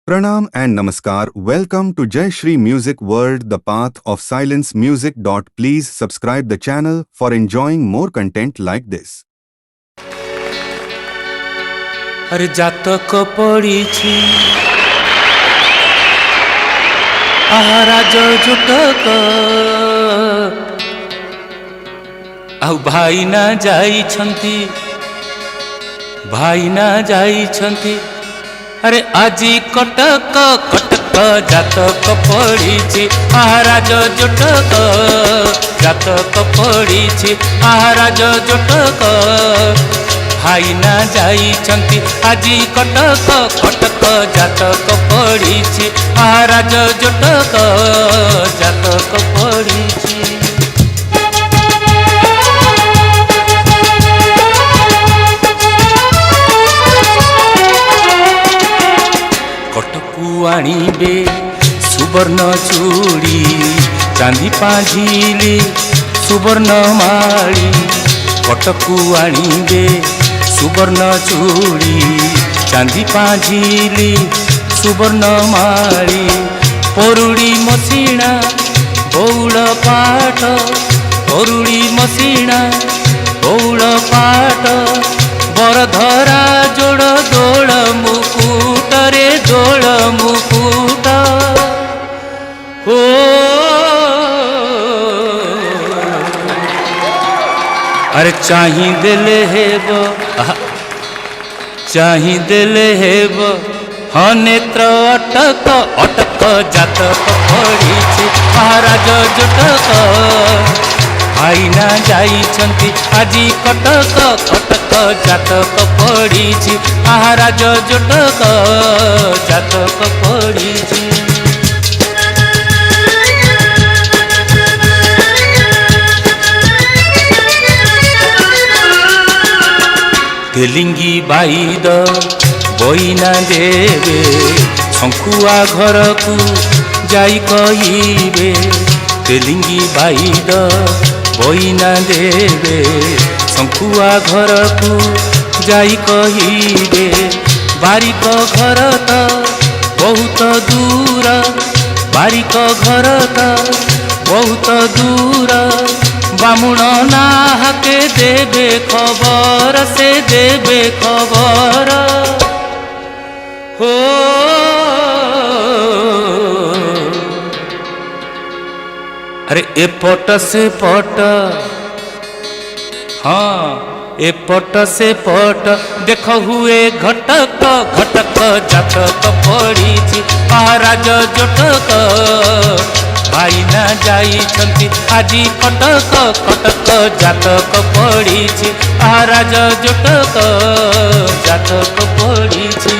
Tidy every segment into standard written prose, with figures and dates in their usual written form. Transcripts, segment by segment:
Pranam and Namaskar. Welcome to Jai Shri Music World, the path of silence music. Please subscribe the channel for enjoying more content like this. अरे जातक पड़ीछि आहाराज जुटक आउ भाईना जाइछंती अरे आजी कटक कटक जातक पड़ीछि आहाराज जुटक जातक पड़ीछि आहाराज जुटक भाईना जाइछंती आजी कटक कटक जातक पड़ीछि आहाराज जुटक जातक पड़ीछि। कटकू आणिबे सुवर्ण चूड़ी चांदी पाझिली सुवर्ण माली कटकू आणिबे सुवर्ण चूड़ी चांदी पाझिली सुवर्ण माली परुड़ी मसीणा बौल पाट परुड़ी मसीणा बौल पाट बरधरा जोड़ दोल मुकुट रे दोल मुकुट हो अरे चाही देले हेब हाँ नेत्र अटक अटक जातक पड़ीछि आहाराज जुटक भाईना जाइछंती आजी कटक कटक जातक पड़ीछि आहाराज जुटक जातक पड़ीछि। तेलिंगी बाईद बईना देवे शंकुआ घर को जाई कहिबे तेलिंगी बाईद बईना देवे शंकुआ घर को जाई कहिबे बारिक घर तो बहुत दूर बारिक घर तो बहुत दूर बामुण नाहके देवे खबर से देवे खबर हो अरे एपट से पट हाँ एपट से पट देख हुए घटक घटक जातक पड़ीछि आहाराज जुटक भाईना जाइछंती आजी कटक कटक जातक पड़ीछि आहाराज जुटक जातक पड़ीछि।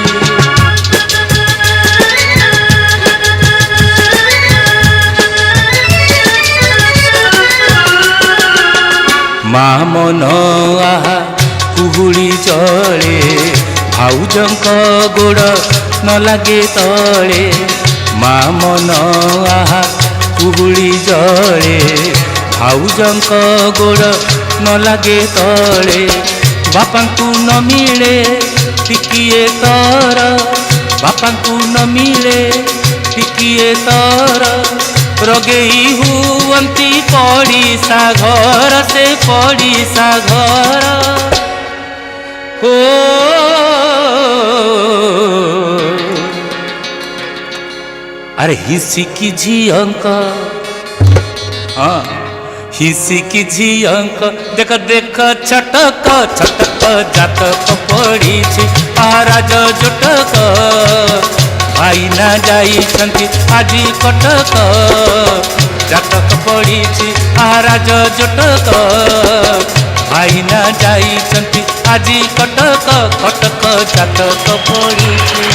माँ मन आहा कुहुड़ी चले भाउजंक गोड़ न लागे तले माँ मन आहा कुहुड़ी जले भाउजंक गोड़ न लागे तले बापांकु न मिले टिकिए तर बापांकु न मिले टिकिए तर रगेई हुअंती पड़ीसा घर से पड़ीसा घर हो अरे हिसिकी झियंक हाँ हिसिकी झियंक देख देख छटक छटक जातक पड़ीछि आहाराज जुटक भाईना जाइछंती आजी कटक जातक पड़ीछि आहाराज जुटक भाईना जाइछंती आजी कटक कटक जातक पड़ीछि।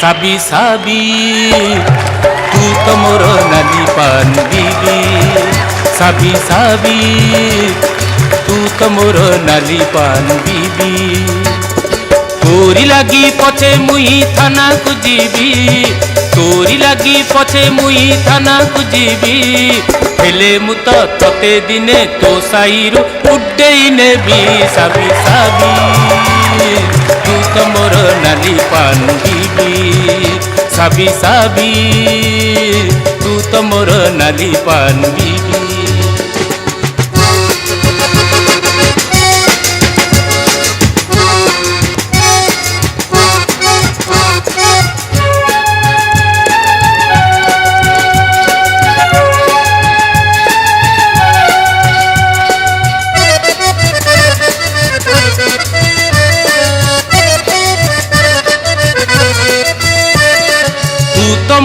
साबी साबी तू तो मोर नाली पान बीबी साबी साबी तू तो मोर नाली पान बीबी तोरी लगी पछे मुई थाना को जीवी तोरी लगी पछे मुई थाना को जीवी हेले मु तो तते दिने तो साईरु उड्डेई नेबी साबी साबी तू तो मोर नाली पानबी साबी साबी तू तो मोर नाली पानबी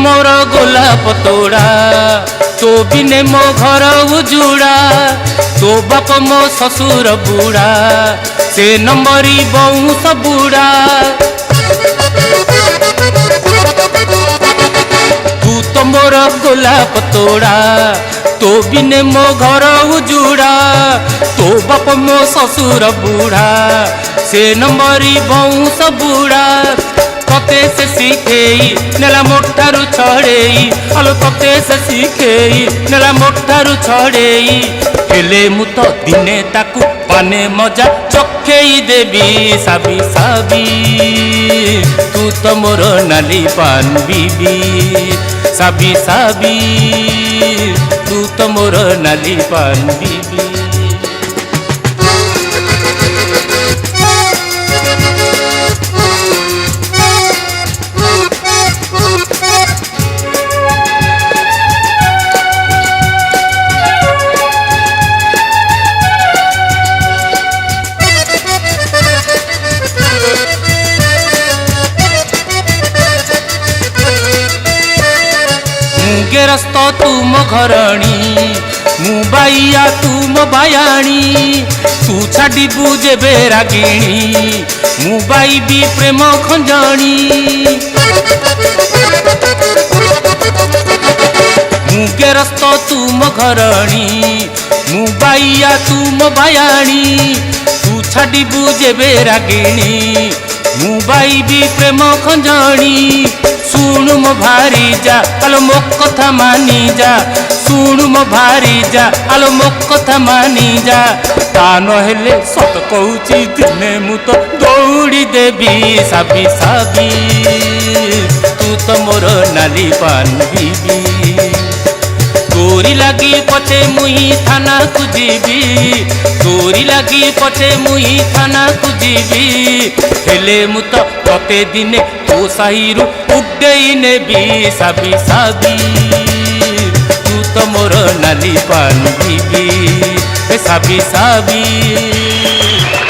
मोर गोलाप तोड़ा तो बिने मो घर उजुड़ा तो बाप मो ससुर बुढ़ा से नंबरी बौस बुढ़ा तू तो मोर गोलाप तोड़ा तो बिने मो घर उजुड़ा तो बाप मो ससुर बुढ़ा से नंबरी बौस बुढ़ा तते से शिखेई नेला मोठारू छड़ेई आलो तते से शिखेई नेला मोठारू छड़ेई हेले मु तो दिने ताकू पाने मजा चखेई देबी साबी साबी तू तो मोर नाली पान बीबी साबी साबी तू तो मोर नाली पान बीबी गेरस्त तुम घरणी मु बाइया तुम बायाणी तू छाड़ी बुझे बेरागिणी मु बाई भी प्रेम खंजणी मु गेरस्त तुम घरणी मु बाइया तुम बायाणी तू छाड़ी बुझे बेरागिणी मु बाई भी प्रेम खंजणी सुनु मो भारी जा आलो मो कथा मानी जा सुनु मो भारी जा आलो मो कथा मानी जा ता नहेले सत कहूची दिने मु तो दौड़ी देबी साबी साबी तू तो मोर नाली पान बीबी तोरी लगी पछे मुई थाना को जीवी तोरी लगी पछे मुई थाना को जीवी हेले मु तो तते दिने तो साईरु उड्डेई नेबी साबी साबी तू तो मोर नाली पान बीबी साबी साबी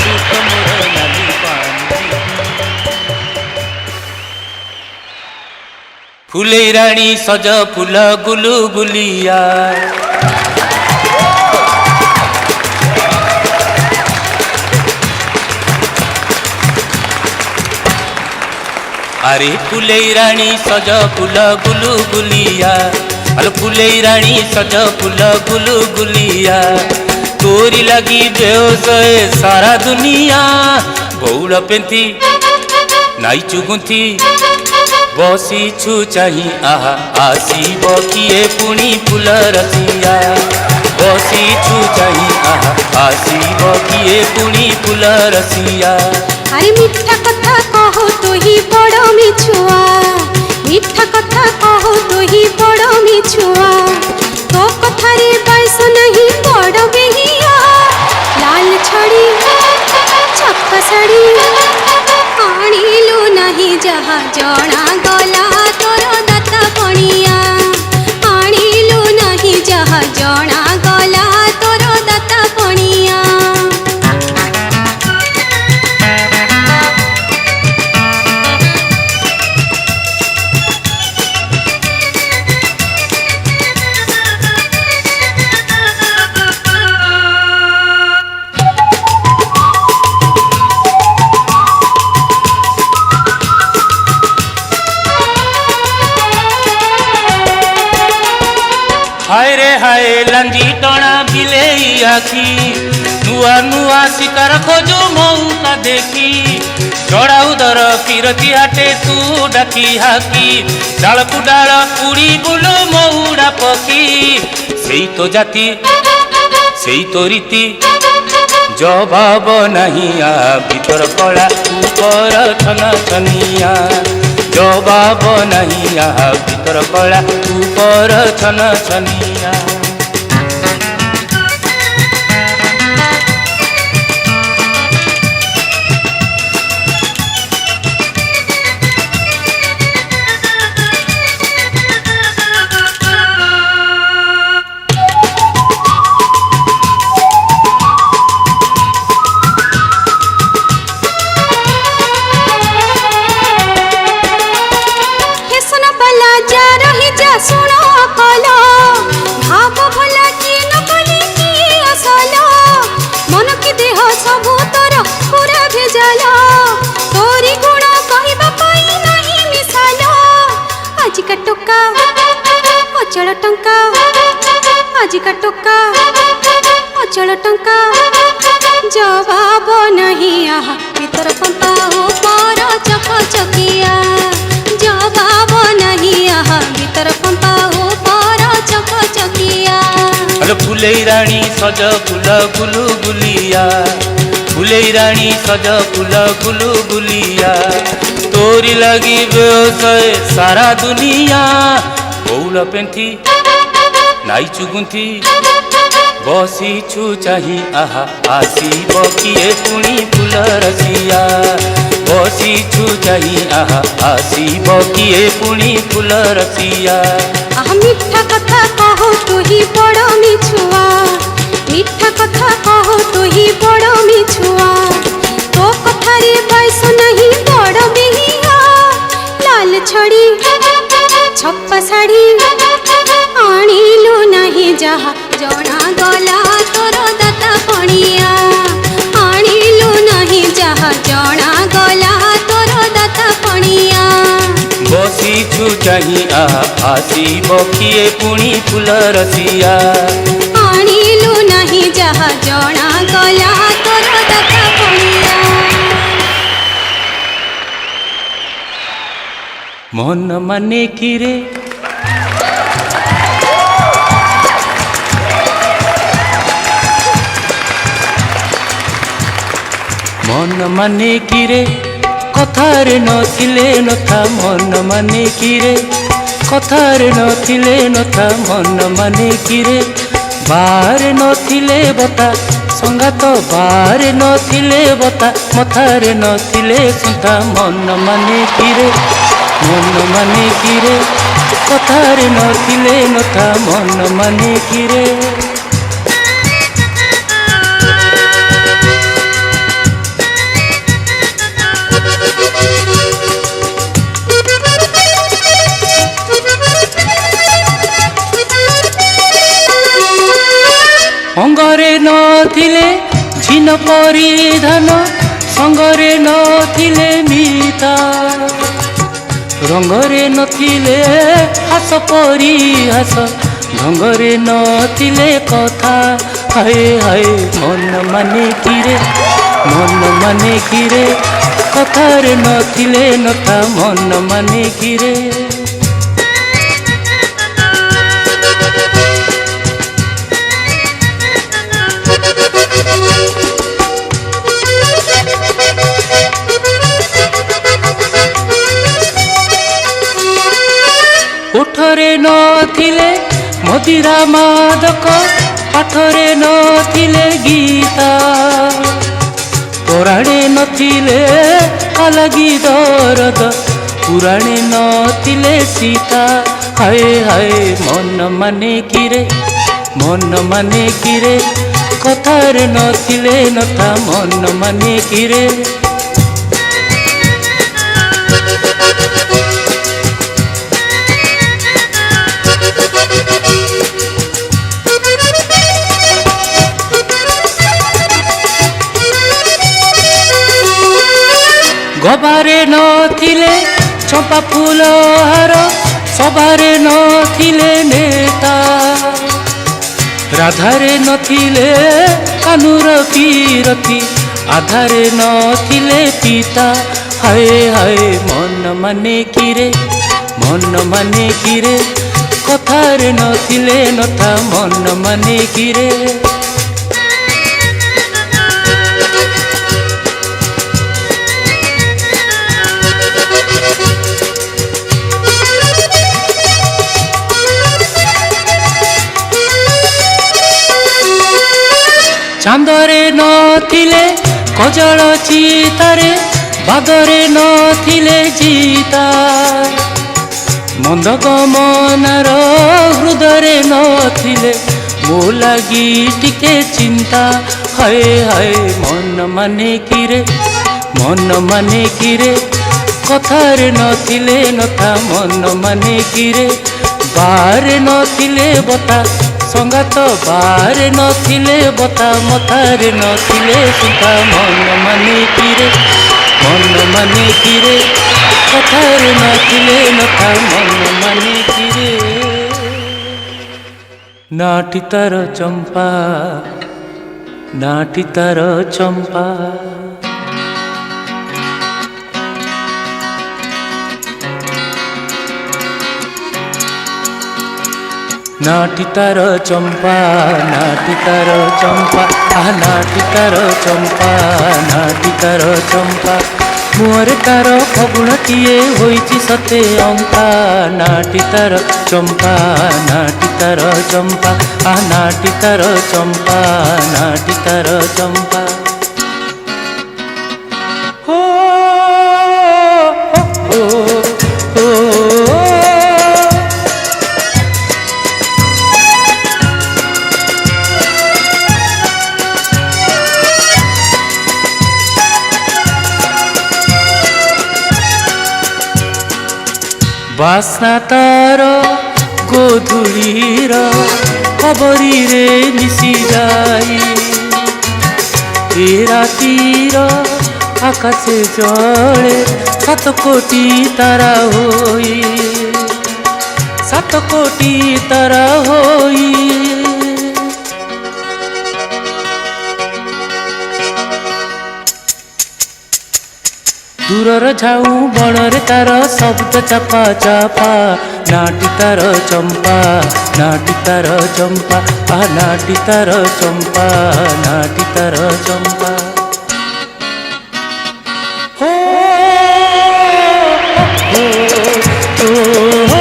तू तो मोर नाली पान फुले रानी सज फूल गुलु गुलिया अरे फुले रानी सज फूल गुलु गुलिया अरे फुले रानी सज फूल गुलु गुलिया तोरी लगी बेहोश सारा दुनिया बौड़ पेंथी नाइचु गुंथी बसी छु चाही आहा आसीब किए पुणी फूल रसिया बसी छु चाही आहा आसीब किए पुणी फूल रसिया अरे मिठा कथा कहो तो ही बड़ मिछुआ मिठा कथा कहो तो ही बड़ मिछुआ तो कथारे बाइस नहीं बड़ बेहिया लाल छड़ी छक्का साड़ी आनिलु नहीं जहा जना गला तोर दत्ता पणिया आनिलु नहीं जहा जना गला तोर दत्ता पणिया हाय रे हाय लंगी टणा बिलेई आखी नुआ नुआ शिकार खोजो मौका देखी चढ़ाऊ दर किरती हाटे तू डाकी हाकी डाल कु डाल उड़ी बुलु मऊड़ा पखी सेई तो जाति सेई तो रीति जवाब नहीं आ भीतर कला ऊपर छन छनिया जवाब नहीं आ भीतर कला ऊपर छन छनिया सुनो कलो भाव भला की नकली की असल मन की देह सबू तोर पूरा भेजल तोरी गुण कहबा पाई नहीं मिसाल आज का टोका अचल टंका आज का टोका अचल टंका जवाब नहीं आहा भीतर पंपा ऊपर चक चकिया जवाब नहीं आहा भीतर पंपा ऊपर चक चकिया अरे फुलई रानी सज फूल गुलु गुलिया फुलई रानी सज फूल गुलु गुलिया तोरी लगी व्यवसाय सारा दुनिया बौल पेंथी नाई चुगुंथी बसी छु चाही आहा आसीब किए पुणी फूल रसिया बसी छु चाही आहा आसीब किए पुणी फूल रसिया मिठा कथा कहो तू ही बड़ मिछुआ मिठा कथा कहो तू ही बड़ मिछुआ तो कथारे बैस नहीं बड़ बिहिया लाल छड़ी छप्पा साड़ी आनिलु नहीं जहा जना गला तोर दाता पणिया आनिलु नहीं जहा जना गला तोर दाता पणिया बसी छु चाही आहा आसीब किए पुणी फूल रसिया आनिलु नहीं जहा जना गला तोर दाता पणिया मन माने की रे मन माने की रे कथारे नथिले नथा मन माने की रे कथारे नथिले नथा मन माने की रे बारे नथिले बता संगात बारे नथिले बता मथारे नथिले सुंथा मन माने की रे मन माने की रे कथारे नथिले नथा मन माने की रे अंगरे नथिले झिन परिधान संगरे नथिले मिता रंगरे नथिले हास परिहास ढंगरे नथिले कथा हाय हाय मन माने की रे मन माने की रे कथारे नथिले नथा मन माने की रे ओठरे नथिले मदिरा मादक पाठरे नथिले गीता तोराणे नथिले अलगी दरद पुराणे नथिले सीता हाय हाय मन माने की रे मन माने की रे कथारे नथिले नथा मन माने की रे गबारे नथिले चंपा फूल हार सबारे नथिले नेता राधारे नथिले कानूर पीरती आधारे नथिले पिता হায় হায় মন মানে কিরে মন মানে কিরে কথারে নথিলে নথা মন মানে কিরে চাঁদরে নথিলে কজଳ চিতারে বাদরে নথিলে জিতা মନ୍ଦ ଗମନାର ହୃଦୟରେ ନଥିଲେ ମୋ ଲାଗି ଟିକେ ଚିନ୍ତା ହାୟ ହାୟ ମନ ମାନେ କିରେ ମନ ମାନେ କିରେ କଥାରେ ନଥିଲେ ନଥା ମନ ମାନେ କିରେ ବାରେ ନଥିଲେ ବତା ସଙ୍ଗାତ ବାରେ ନଥିଲେ ବତା ମଥାରେ ନଥିଲେ ସୁତା ମନ ମାନେ କିରେ ମନ ମାନେ କିରେ କଥାରେ ନଥିଲେ ନଥା ମନ ମାନେ କିରେ ନାଟି ତାର ଚମ୍ପା ନାଟି ତାର ଚମ୍ପା नाटी तार चंपा नाटी तार चंपा नाटी तार चंपा नाटी तार चंपा मुहरे तार फगुणटीए होइछि सते अंका नाटी तार चंपा नाटी तार चंपा नाटी तार चंपा नाटी तार चंपा हो हो हो बास्ना तार गोधुलीर कबरी रे मिसी जाई ए रातीर आकाशे जले 7 कोटी तारा होई 7 कोटी तारा होई दूरर झाऊ बणरे तार शब्द चापा चापा नाटी तार चंपा नाटी तार चंपा नाटी तार चंपा नाटी तार चंपा हो हो हो हो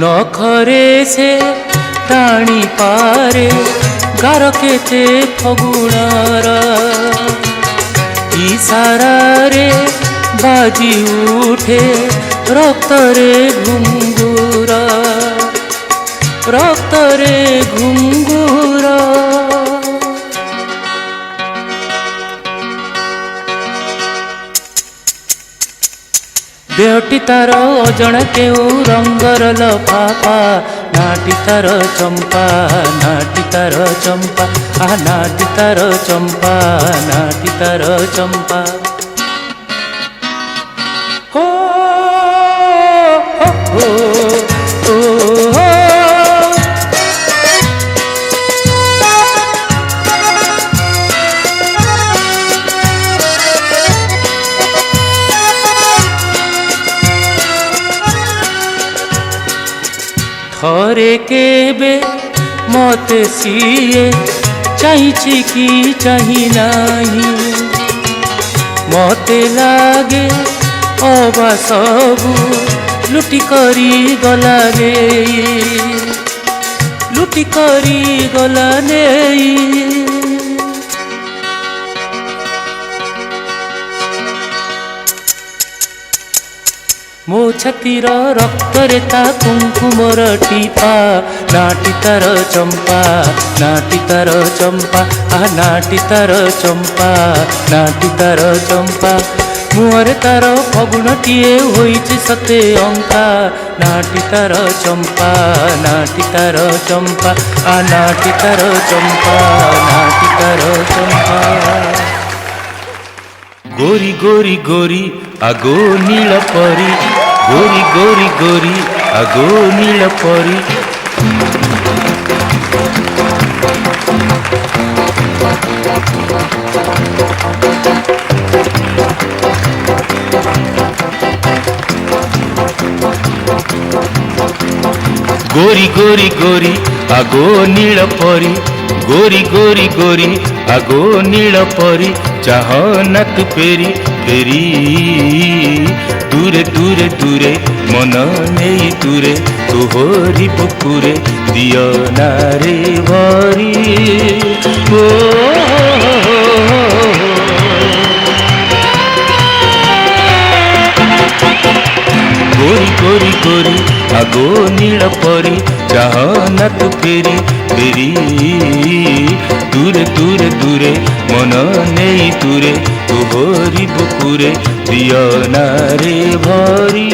नखरे से टाणी पारे गार केते फगुणार इशारा रे बाजी उठे रक्त रे घुंगुर रक्त रे घुंगुर देहटी तार अजण केउ रंगर लफाफा नाटी तार चंपा नाटी तार चंपा नाटी तार चंपा नाटी तार चंपा हो हो हो हो थरे केबे मते सिए चाहिछि कि चाहि नाही मते लागे अबा सबु लुटी करी गला रे लुटी करी गला नेई मो छातीर रक्त रेता कुंकुमर टीपा नाटी तार चंपा नाटी तार चंपा नाटी तार चंपा नाटी तार चंपा मुहरे तार फगुणटीए होइछि सते अंका नाटी तार चंपा नाटी तार चंपा नाटी तार चंपा नाटी तार चंपा गोरी गोरी गोरी আগো নীল পরি গোরি গোরি গোরি আগো নীল পরি गोरी गोरी गोरी আগো নীল পরি गोरी गोरी गोरी আগো নীল পরি চাহ না তু পেরি পেরি দূরে দূরে দূরে মন নেই দূরে তোহরি বুকুরে দিও না রে ভরি ও गोरी गोरी गोरी আগো নীল পরি চাহ না তু ফেরি ফেরি দূরে দূরে দূরে মন নেই দূরে তোহরি বুকুরে দিও না রে ভরি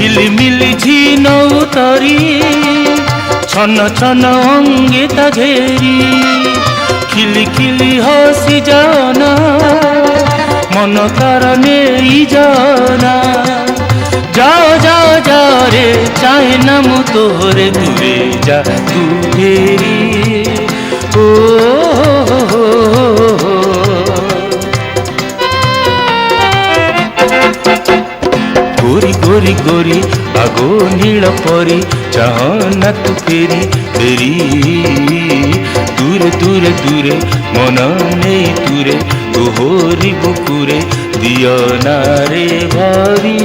ঝিলিমিলি ঝিনৌ তরি ছন ছন অঙ্গে তা ঘেরি খিলি খিলি হসি জানা মন তার নেই জানা যাও যাও যাও রে চাই না মু তোরে দূরে যা তু ফেরি ও गोरी गोरी गोरी আগো নীল পরি চাহ না তু ফেরি ফেরি দূরে দূরে দূরে মন নেই দূরে তোহরি বুকুরে দিও না রে ভরি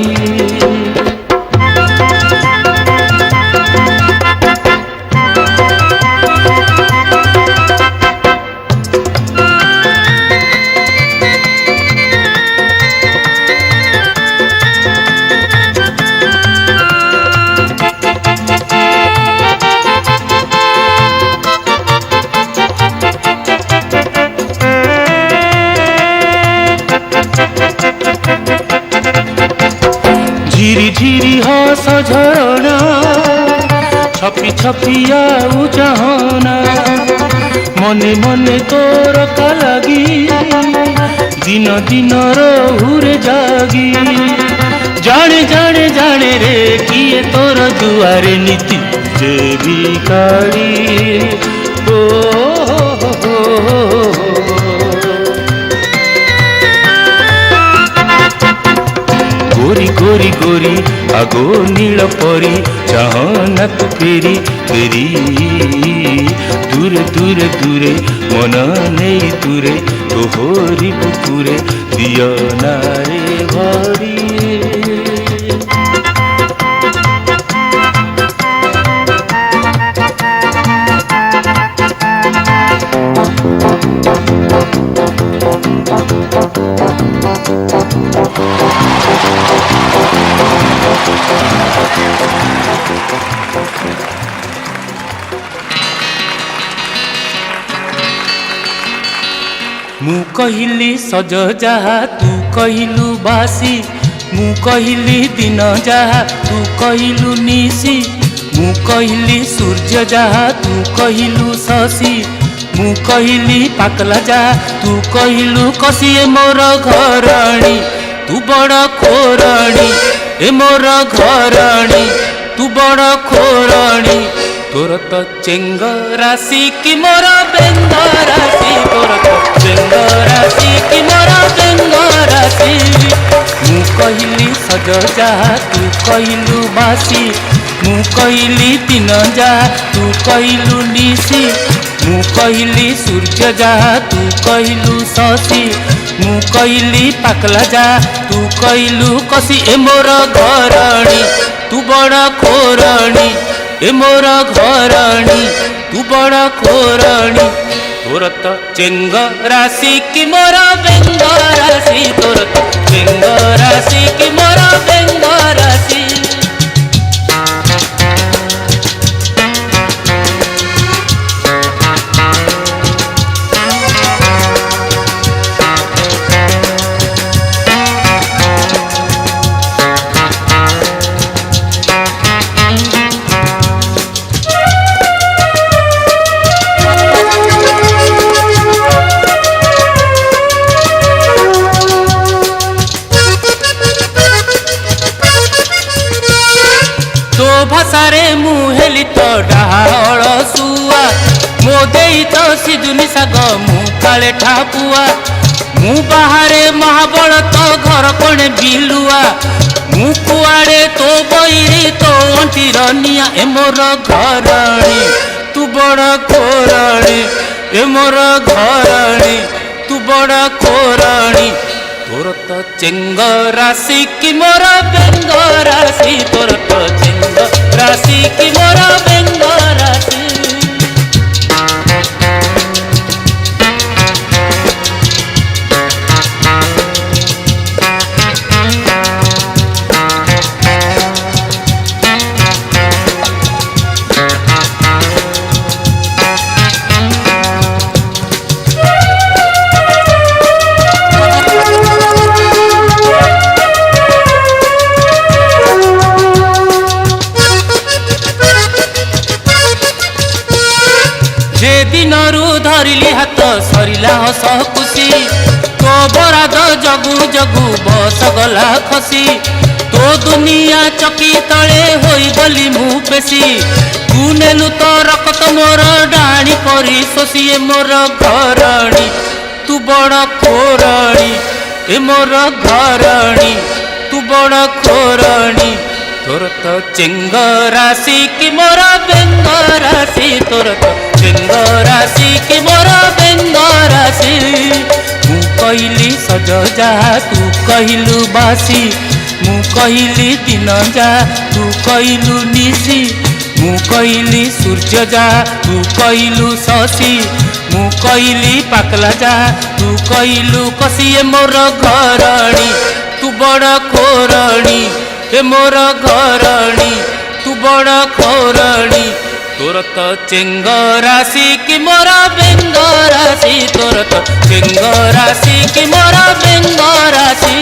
ঝিরি ঝিরি হস ঝরনা ছপি ছপি আউ চাহনা মনে মনে তোর কালাগি দিন দিন রহুরে জাগি জানে জানে জানে রে কিয়ে তোর দুয়ারে নীতি যে ভিখারি ও गोरी गोरी गोरी আগো নীল পরি চাহ না তু ফেরি ফেরি দূরে দূরে দূরে মন নেই দূরে তোহরি বুকুরে দিও না রে ভরি ମୁଁ କହିଲି ସଜ ଯାହା ତୁ କହିଲୁ ବାସି ମୁଁ କହିଲି ଦିନ ଯାହା ତୁ କହିଲୁ ନିଶି ମୁଁ କହିଲି ସୂର୍ଯ୍ୟ ଯାହା ତୁ କହିଲୁ ଶଶି ମୁଁ କହିଲି ପାକଲା ଯାହା ତୁ କହିଲୁ କଷି ଏ ମୋର ଘରଣୀ ତୁ ବଡ଼ ଖୋରଣୀ ଏ ମୋର ଘରଣୀ ତୁ ବଡ଼ ଖୋରଣୀ तोर तो चेंग राशि की मोर बेंग राशि तोर तो चेंग राशि की मोर बेंग राशि मु कहली सज जहा तू कहलु बासी मु कहली दिन जहा तू कहलु निशी मु कहली सूर्य जहा तू कहलु शशि मु कहली पाकला जहा तू कहलु कसी ए मोर घरणी तू बड़ खोरणी ए मोर घरणी तू बड़ खोरणी तोर तो चेंग राशि की मोर बेंग राशि तोर तो चेंग राशि की मोर बेंग राशि ଭାଷାରେ ମୁଁ ହେଲି ତ ଡାହାଳ ଶୁଆ ମୋ ଦେଇ ତ ସିଜୁନି ଶାଗ ମୁଁ କାଳେ ଠାପୁଆ ମୁଁ ବାହାରେ ମହାବଳ ତ ଘର କୋଣେ ବିଲୁଆ ମୁଁ କୁଆଡ଼େ ତୋ ବଇରେ ତୋ ଅଣ୍ଟିର ନିଆଁ ଏ ମୋର ଘରଣୀ ତୁ ବଡ଼ କୋରଣୀ ଏ ମୋର ଘରଣୀ ତୁ ବଡ଼ କୋରଣୀ ତୋର ତ ଚେଙ୍ଗ ରାଶି କି ମୋର ବେଙ୍ଗ ରାଶି ତୋର ତ ଚେଙ୍ଗ ରାଶି କି ମୋର ବେଙ୍ଗ ରାଶି ଦିନରୁ ଧରିଲି ହାତ ସରିଲା ହସ ଖୁସି ତୋ ବରାଦ ଜଗୁ ଜଗୁ ବସ ଗଲା ଖସି ତୋ ଦୁନିଆ ଚକି ତଳେ ହୋଇଗଲି ମୁଁ ପେଶି ତୁ ନେଲୁ ତ ରକତ ମୋର ଡାଣି କରି ଶୋଷି ଏ ମୋର ଘରଣୀ ତୁ ବଡ଼ କୋରଣୀ ଏ ମୋର ଘରଣୀ ତୁ ବଡ଼ କୋରଣୀ ତୋର ତ ଚେଙ୍ଗ ରାଶି କି ମୋର ବେଙ୍ଗ ରାଶି ତୋର ତ ଚେଙ୍ଗ ରାଶି କି ମୋର ବେଙ୍ଗ ରାଶି ମୁଁ କହିଲି ସଜ ଯାହା ତୁ କହିଲୁ ବାସି ମୁଁ କହିଲି ଦିନ ଯା ତୁ କହିଲୁ ନିଶି ମୁଁ କହିଲି ସୂର୍ଯ୍ୟ ଯା ତୁ କହିଲୁ ଶଶି ମୁଁ କହିଲି ପାକଲା ଯା ତୁ କହିଲୁ କଷି ଏ ମୋର ଘରଣୀ ତୁ ବଡ଼ କୋରଣୀ ଏ ମୋର ଘରଣୀ ତୁ ବଡ଼ କୋରଣୀ ତୋର ତ ଚେଙ୍ଗ ରାଶି କି ମୋର ବେଙ୍ଗ ରାଶି ତୋର ତ ଚେଙ୍ଗ ରାଶି କି ମୋର ବେଙ୍ଗ ରାଶି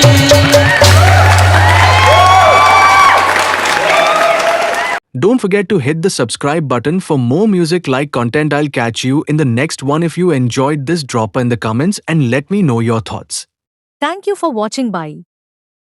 Don't forget to hit the subscribe button for more music like content. I'll catch you in the next one. If you enjoyed this, drop in the comments and let me know your thoughts. Thank you for watching. Bye.